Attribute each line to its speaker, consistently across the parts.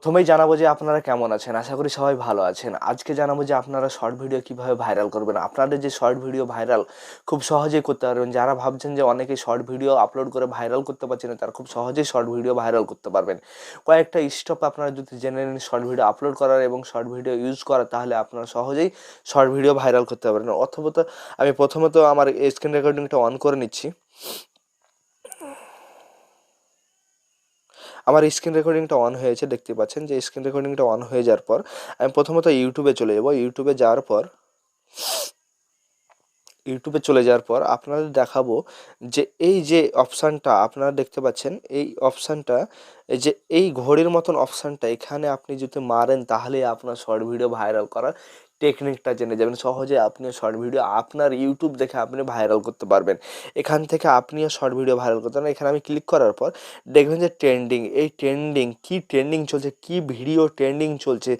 Speaker 1: প্রথমেই জানাবো যে আপনারা কেমন আছেন। আশা করি সবাই ভালো আছেন। আজকে জানাবো যে আপনারা শর্ট ভিডিও কিভাবে ভাইরাল করবেন। আপনাদের যে শর্ট ভিডিও ভাইরাল খুব সহজেই করতে পারবেন। যারা ভাবছেন যে অনেকেই শর্ট ভিডিও আপলোড করে ভাইরাল করতে পারছেন না, তারা খুব সহজেই শর্ট ভিডিও ভাইরাল করতে পারবেন। কয়েকটা স্টেপ আপনারা যদি জেনে নেন শর্ট ভিডিও আপলোড করার এবং শর্ট ভিডিও ইউজ করার, তাহলে আপনারা সহজেই শর্ট ভিডিও ভাইরাল করতে পারবেন। অথবা আমি প্রথমত আমার স্ক্রিন রেকর্ডিংটা অন করে নিচ্ছি। আমার স্ক্রিন রেকর্ডিংটা অন হয়েছে, দেখতে পাচ্ছেন যে স্ক্রিন রেকর্ডিংটা অন হয়ে যাওয়ার পর আমি প্রথমত ইউটিউবে চলে যাব। ইউটিউবে চলে যাওয়ার পর আপনাদের দেখাবো যে এই যে অপশানটা আপনারা দেখতে পাচ্ছেন, এই অপশানটা, এই যে এই ঘড়ির মতন অপশানটা, এখানে আপনি যদি মারেন তাহলে আপনার শর্ট ভিডিও ভাইরাল করার টেকনিকটা জেনে যাবেন। সহজে আপনি শর্ট ভিডিও আপনার ইউটিউব দেখে আপনি ভাইরাল করতে পারবেন। এখান থেকে আপনিও শর্ট ভিডিও ভাইরাল করতে পারেন। এখানে আমি ক্লিক করার পর দেখবেন যে ট্রেন্ডিং, এই ট্রেন্ডিং কী ট্রেন্ডিং চলছে, কী ভিডিও ট্রেন্ডিং চলছে,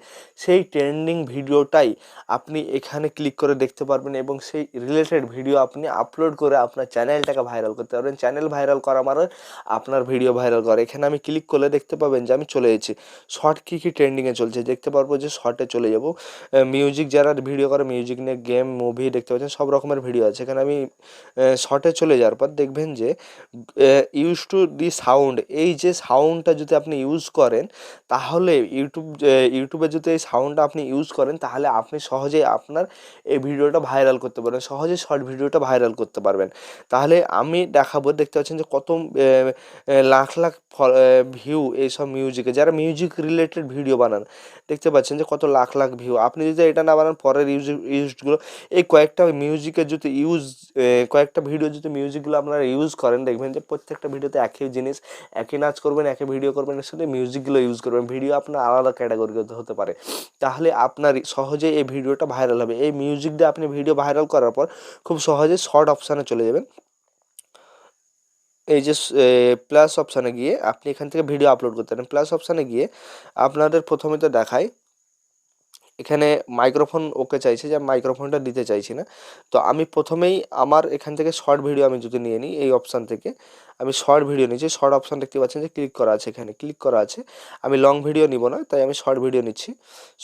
Speaker 1: সেই ট্রেন্ডিং ভিডিওটাই আপনি এখানে ক্লিক করে দেখতে পারবেন এবং সেই রিলেটেড ভিডিও আপনি আপলোড করে আপনার চ্যানেলটাকে ভাইরাল করতে পারবেন। চ্যানেল ভাইরাল করা মানে আপনার ভিডিও ভাইরাল করা। এখানে আমি ক্লিক করলে দেখতে পাবেন যে আমি চলে এসেছি। শর্ট কী কী ট্রেন্ডিংয়ে চলছে দেখতে পারবো, যে শর্টে চলে যাব। মিউজিক, যারা ভিডিও করে মিউজিক নিয়ে, গেম, মুভি দেখতে পাচ্ছেন সব রকমের ভিডিও আছে। এখানে আমি শর্টে চলে যাওয়ার পর দেখবেন যে ইউজ টু দি সাউন্ড, এই যে সাউন্ডটা যদি আপনি ইউজ করেন তাহলে ইউটিউবে যদি এই সাউন্ডটা আপনি ইউজ করেন তাহলে আপনি সহজেই আপনার এই ভিডিওটা ভাইরাল করতে পারবেন, সহজে শর্ট ভিডিওটা ভাইরাল করতে পারবেন। তাহলে আমি দেখাবো, দেখতে পাচ্ছেন যে কত লাখ লাখ ভিউ এইসব মিউজিকে, যারা মিউজিক রিলেটেড ভিডিও বানান, দেখতে পাচ্ছেন যে কত লাখ লাখ ভিউ। আপনি যদি এটা না বানান, পরের ইউজগুলো এই কয়েকটা মিউজিকের যদি কয়েকটা ভিডিও যদি মিউজিকগুলো আপনারা ইউজ করেন, দেখবেন যে প্রত্যেকটা ভিডিওতে একই জিনিস, একই নাচ করবেন, একই ভিডিও করবেন, এর সাথে মিউজিকগুলো ইউজ করবেন। ভিডিও আপনার আলাদা ক্যাটাগরি হতে পারে, তাহলে আপনার সহজেই এই ভিডিওটা ভাইরাল হবে। এই মিউজিক দিয়ে আপনি ভিডিও ভাইরাল করার পর খুব সহজে শর্ট অপশানে চলে যাবেন। এই যে প্লাস অপশানে গিয়ে আপনি এখান থেকে ভিডিও আপলোড করতে পারেন। প্লাস অপশানে গিয়ে আপনাদের প্রথমে তো দেখায় এখানে মাইক্রোফোন ওকে চাইছে, যে মাইক্রোফোনটা দিতে চাইছি না। তো আমি প্রথমেই আমার এখান থেকে শর্ট ভিডিও আমি যদি নিয়ে নিই, এই অপশান থেকে আমি শর্ট ভিডিও নিচ্ছি। শর্ট অপশান দেখতে পাচ্ছেন যে ক্লিক করা আছে, এখানে ক্লিক করা আছে। আমি লং ভিডিও নিব না, তাই আমি শর্ট ভিডিও নিচ্ছি।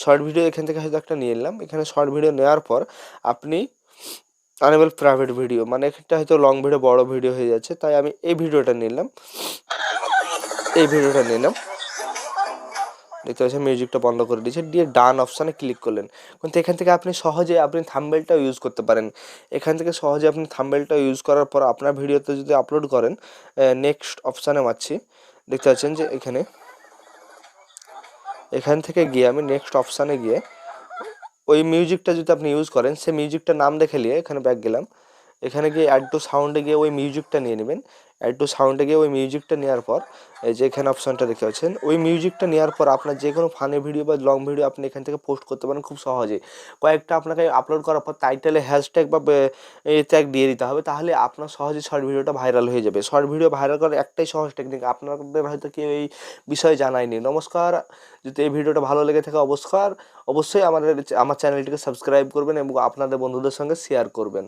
Speaker 1: শর্ট ভিডিও এখান থেকে হয়তো একটা নিয়ে নিলাম। এখানে শর্ট ভিডিও নেওয়ার পর আপনি আনেবল প্রাইভেট ভিডিও, মানে এটা হয়তো লং ভিডিও বড় ভিডিও হয়ে যাচ্ছে, তাই আমি এই ভিডিওটা নিলাম। দেখতে পাচ্ছেন মিউজিকটা বন্ধ করে দিয়েছে, দিয়ে ডান অপশানে ক্লিক করলেন। কিন্তু এখান থেকে আপনি সহজে আপনি থাম্বনেলটাও ইউজ করতে পারেন। এখান থেকে সহজে আপনি থাম্বনেলটা ইউজ করার পর আপনার ভিডিওতে যদি আপলোড করেন, নেক্সট অপশানে মারছি, দেখতে পাচ্ছেন যে এখান থেকে গিয়ে আমি নেক্সট অপশানে গিয়ে ওই মিউজিকটা যদি আপনি ইউজ করেন, সেই মিউজিকটার নাম দেখে নিয়ে এখানে ব্যাক গেলাম। এখানে গিয়ে অ্যাড টু সাউন্ডে গিয়ে ওই মিউজিকটা নিয়ে নেবেন। অ্যাড টু সাউন্ডে গিয়ে ওই মিউজিকটা নেওয়ার পর এই যে এখানে অপশানটা দেখতে পাচ্ছেন, ওই মিউজিকটা নেওয়ার পর আপনার যে কোনো ফানি ভিডিও বা লং ভিডিও আপনি এখান থেকে পোস্ট করতে পারেন খুব সহজেই। কয়েকটা আপনাকে আপলোড করার পর টাইটেলে হ্যাশট্যাগ বা ট্যাগ দিয়ে দিতে হবে, তাহলে আপনার সহজে শর্ট ভিডিওটা ভাইরাল হয়ে যাবে। শর্ট ভিডিও ভাইরাল করার একটাই সহজ টেকনিক, আপনাদের হয়তো কেউ এই বিষয়ে জানায়নি। নমস্কার, যদি এই ভিডিওটা ভালো লেগে থাকে অবশ্যই আমার চ্যানেলটিকে সাবস্ক্রাইব করবেন এবং আপনাদের বন্ধুদের সঙ্গে শেয়ার করবেন।